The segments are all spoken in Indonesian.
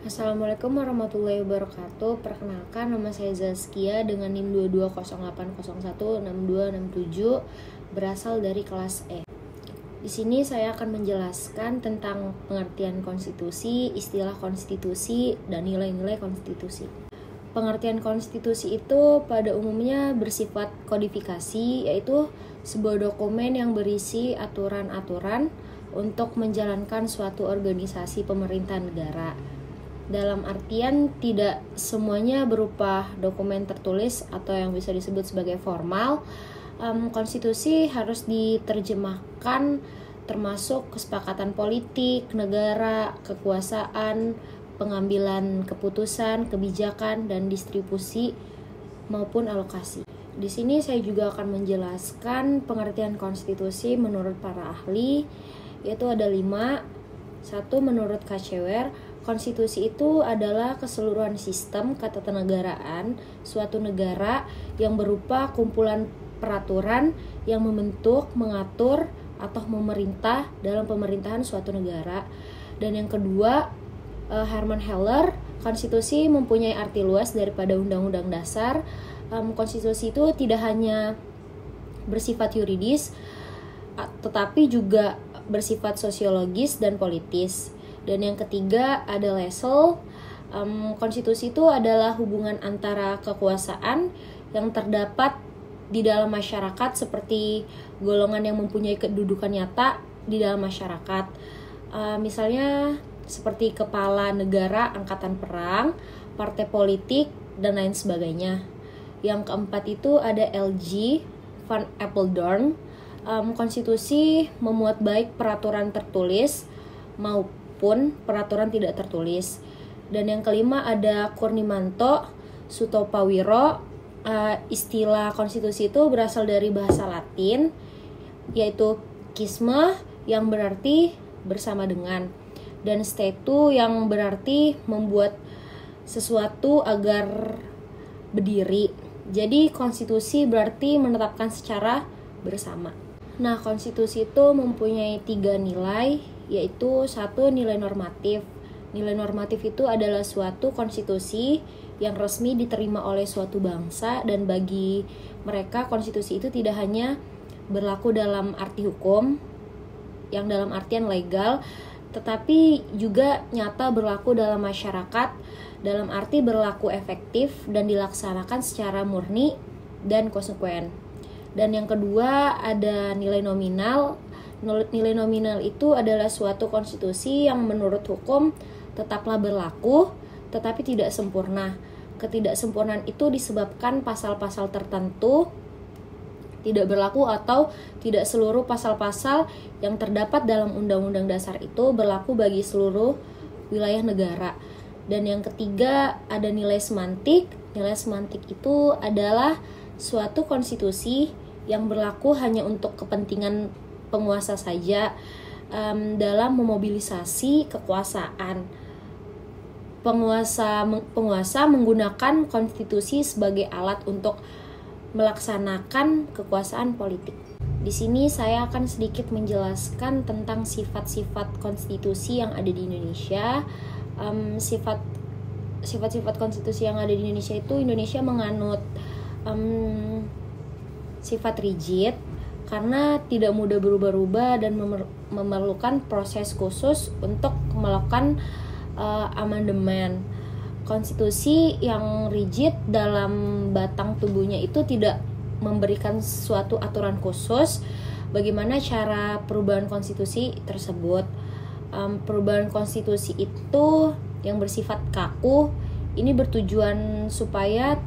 Assalamualaikum warahmatullahi wabarakatuh. Perkenalkan, nama saya Zaskia dengan NIM 2208016267, berasal dari kelas E. Di sini saya akan menjelaskan tentang pengertian konstitusi, istilah konstitusi, dan nilai-nilai konstitusi. Pengertian konstitusi itu pada umumnya bersifat kodifikasi, yaitu sebuah dokumen yang berisi aturan-aturan untuk menjalankan suatu organisasi pemerintahan negara. Dalam artian tidak semuanya berupa dokumen tertulis atau yang bisa disebut sebagai formal. Konstitusi harus diterjemahkan termasuk kesepakatan politik, negara, kekuasaan, pengambilan keputusan, kebijakan, dan distribusi maupun alokasi. Di sini saya juga akan menjelaskan pengertian konstitusi menurut para ahli, yaitu ada 5. 1. Menurut Kacewer, konstitusi itu adalah keseluruhan sistem ketatanegaraan suatu negara yang berupa kumpulan peraturan yang membentuk, mengatur, atau memerintah dalam pemerintahan suatu negara. Dan yang kedua, Herman Heller, konstitusi mempunyai arti luas daripada undang-undang dasar. Konstitusi itu tidak hanya bersifat yuridis, tetapi juga bersifat sosiologis dan politis. Dan yang ketiga ada Lessel, konstitusi itu adalah hubungan antara kekuasaan yang terdapat di dalam masyarakat seperti golongan yang mempunyai kedudukan nyata di dalam masyarakat. Misalnya seperti kepala negara, angkatan perang, partai politik, dan lain sebagainya. Yang keempat itu ada LG Van Apeldoorn, konstitusi memuat baik peraturan tertulis maupun peraturan tidak tertulis. Dan yang kelima ada Kurnimanto Sutopawiro, istilah konstitusi itu berasal dari bahasa Latin, yaitu kisme yang berarti bersama dengan, dan stetu yang berarti membuat sesuatu agar berdiri. Jadi konstitusi berarti menetapkan secara bersama. Nah, konstitusi itu mempunyai 3 nilai, yaitu 1. Nilai normatif. Nilai normatif itu adalah suatu konstitusi yang resmi diterima oleh suatu bangsa, dan bagi mereka konstitusi itu tidak hanya berlaku dalam arti hukum, yang dalam artian legal, tetapi juga nyata berlaku dalam masyarakat, dalam arti berlaku efektif dan dilaksanakan secara murni dan konsekuen. Dan yang kedua ada nilai nominal. Nilai nominal itu adalah suatu konstitusi yang menurut hukum tetaplah berlaku, tetapi tidak sempurna. Ketidaksempurnaan itu disebabkan pasal-pasal tertentu tidak berlaku atau tidak seluruh pasal-pasal yang terdapat dalam Undang-Undang Dasar itu berlaku bagi seluruh wilayah negara. Dan yang ketiga ada nilai semantik. Nilai semantik itu adalah suatu konstitusi yang berlaku hanya untuk kepentingan penguasa saja dalam memobilisasi kekuasaan. Penguasa menggunakan konstitusi sebagai alat untuk melaksanakan kekuasaan politik. Di sini saya akan sedikit menjelaskan tentang sifat-sifat konstitusi yang ada di Indonesia. Sifat-sifat konstitusi yang ada di Indonesia itu, Indonesia menganut sifat rigid karena tidak mudah berubah-ubah dan memerlukan proses khusus untuk melakukan amandemen. Konstitusi yang rigid dalam batang tubuhnya itu tidak memberikan suatu aturan khusus bagaimana cara perubahan konstitusi tersebut. Perubahan konstitusi itu yang bersifat kaku ini bertujuan supaya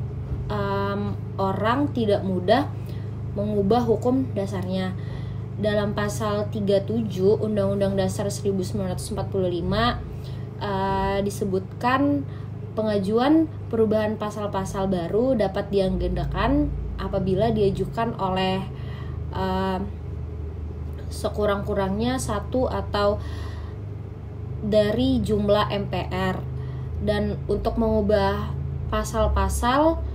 orang tidak mudah mengubah hukum dasarnya. Dalam pasal 37 Undang-Undang Dasar 1945 disebutkan pengajuan perubahan pasal-pasal baru dapat diagendakan apabila diajukan oleh sekurang-kurangnya 1 atau dari jumlah MPR. Dan untuk mengubah pasal-pasal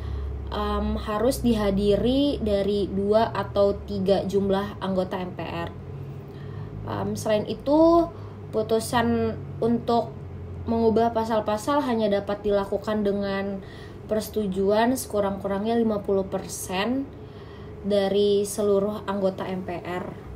harus dihadiri dari 2 atau 3 jumlah anggota MPR. Selain itu, putusan untuk mengubah pasal-pasal hanya dapat dilakukan dengan persetujuan sekurang-kurangnya 50% dari seluruh anggota MPR.